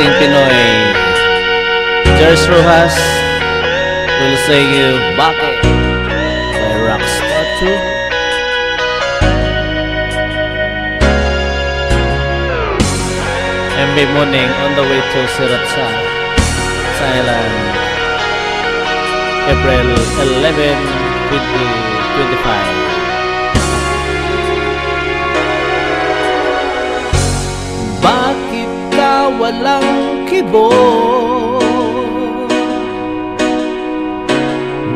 ating Pinoy, Jers Rojas will sing you Bakit by Rockstar 2. MB Morning on the way to Siratsa, Thailand, April 11, 2025. Bakit ka walang kibo?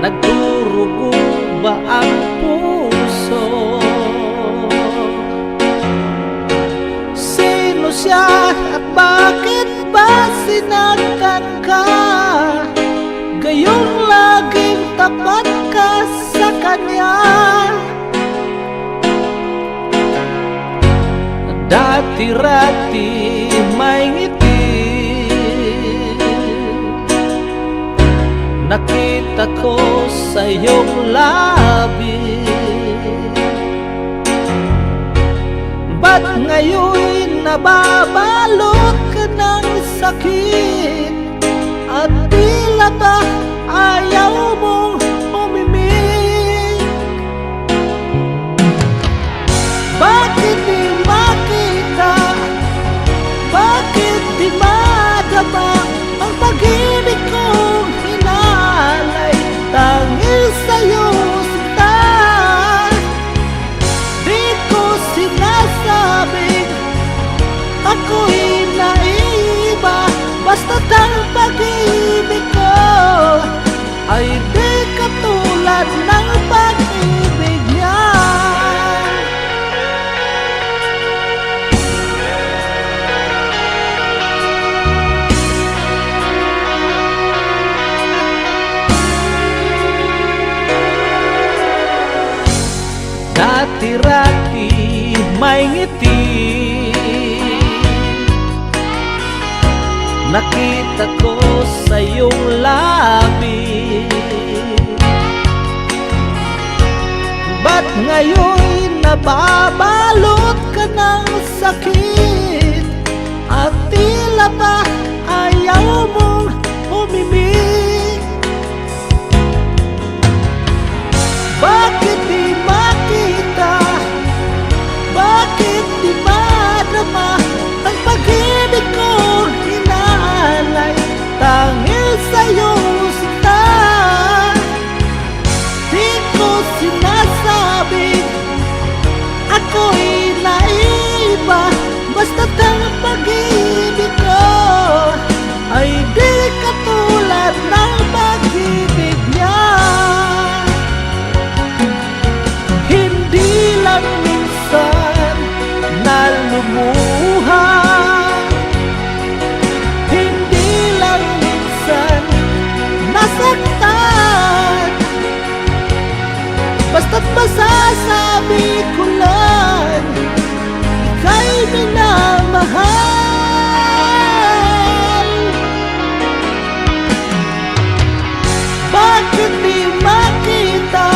Nagdurugo ba ang puso? Sino siya at bakit ba sinagkan ka? Gayong laging tapat ka sa kanya. Dati-rati may ngiti, nakita ko sa iyong labi. Ba't ngayon nababalot ka ng sakit? At tila ba ayaw mong umimik? Bakit di makita? Bakit di madama ang pag-ibig kong hinalay? Tangil sa'yo sinta, di ko sinasabing ako'y naiba. Basta't ang pag-ibig ko ay di katulad ng pag-ibig niya. Dati-rati may ngiti, nakita ko sa iyong labi. Ba't ngayon nababalot ka ng sakit? At tila ba ayaw mong umimik? Bakit di makita? Bakit di madama ang pag-ibig kong hinalay? Tangil sa'yo sinta, di ko sinasabing ako'y naiba. Basta't ang pag-ibig ko ay di katulad ng pag-ibig niya. Hindi lang minsan na lumuha, hindi lang minsan nasaktan. Basta't masasabi ko lang, ika'y minamahal. Bakit di makita?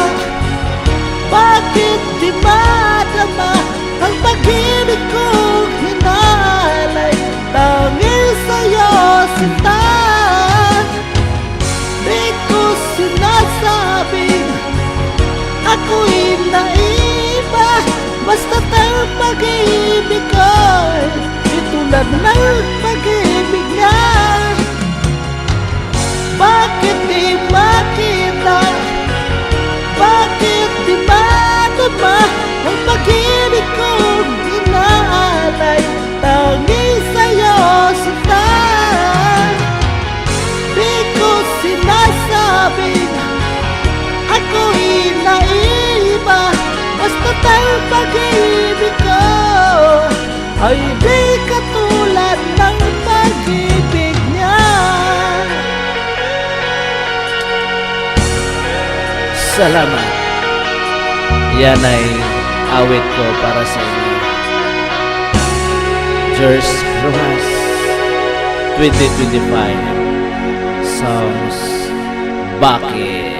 Bakit di madama ang pag-ibig kong hinalay? Tangil sa'yo sinta, di ko sinasabing ako'y naiba. Basta't ang pag-ibig ko ay tulad ng pag-ibig niya. Bakit di makita? Bakit di madama ang pag-ibig kong inaalay? Tanging sa'yo sinta, di ko sinasabing ako'y naiba. Basta't ang pag-ibig ko ay di katulad ng pag-ibig niya. Salamat. Yan ay awit ko para sa inyo. Jers Rojas 2025 Songs Bakit.